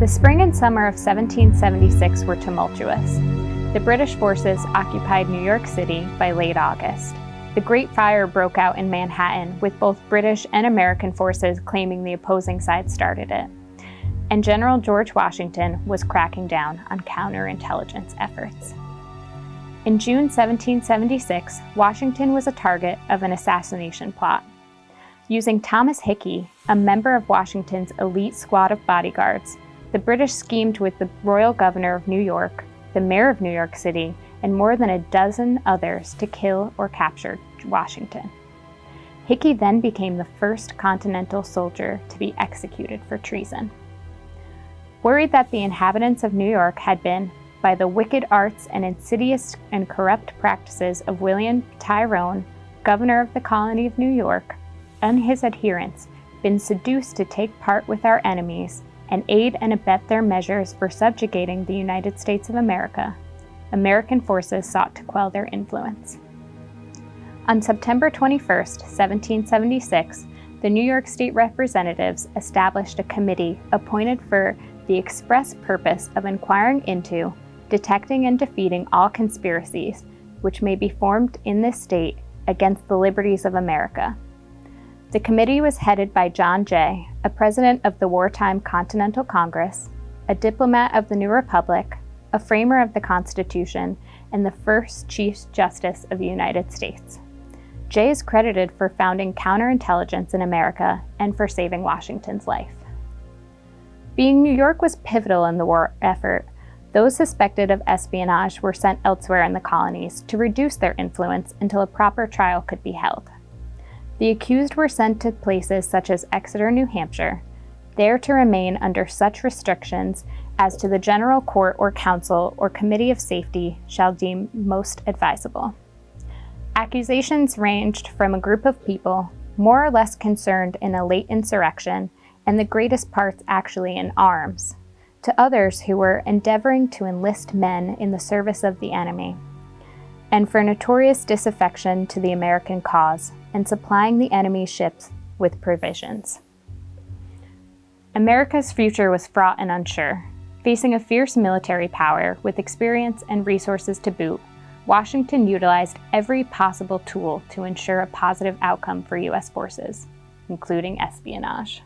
The spring and summer of 1776 were tumultuous. The British forces occupied New York City by late August. The Great Fire broke out in Manhattan, with both British and American forces claiming the opposing side started it. And General George Washington was cracking down on counterintelligence efforts. In June 1776, Washington was a target of an assassination plot. Using Thomas Hickey, a member of Washington's elite squad of bodyguards, the British schemed with the royal governor of New York, the mayor of New York City, and more than a dozen others to kill or capture Washington. Hickey then became the first Continental soldier to be executed for treason. Worried that the inhabitants of New York had been, by the wicked arts and insidious and corrupt practices of William Tyrone, governor of the colony of New York, and his adherents, been seduced to take part with our enemies and aid and abet their measures for subjugating the United States of America, American forces sought to quell their influence. On September 21, 1776, the New York State Representatives established a committee appointed for the express purpose of inquiring into, detecting, and defeating all conspiracies which may be formed in this state against the liberties of America. The committee was headed by John Jay, a president of the wartime Continental Congress, a diplomat of the New Republic, a framer of the Constitution, and the first Chief Justice of the United States. Jay is credited for founding counterintelligence in America and for saving Washington's life. Being New York was pivotal in the war effort, those suspected of espionage were sent elsewhere in the colonies to reduce their influence until a proper trial could be held. The accused were sent to places such as Exeter, New Hampshire, there to remain under such restrictions as to the General Court or Council or Committee of Safety shall deem most advisable. Accusations ranged from a group of people more or less concerned in a late insurrection, and the greatest parts actually in arms, to others who were endeavoring to enlist men in the service of the enemy, and for notorious disaffection to the American cause and supplying the enemy's ships with provisions. America's future was fraught and unsure. Facing a fierce military power with experience and resources to boot, Washington utilized every possible tool to ensure a positive outcome for U.S. forces, including espionage.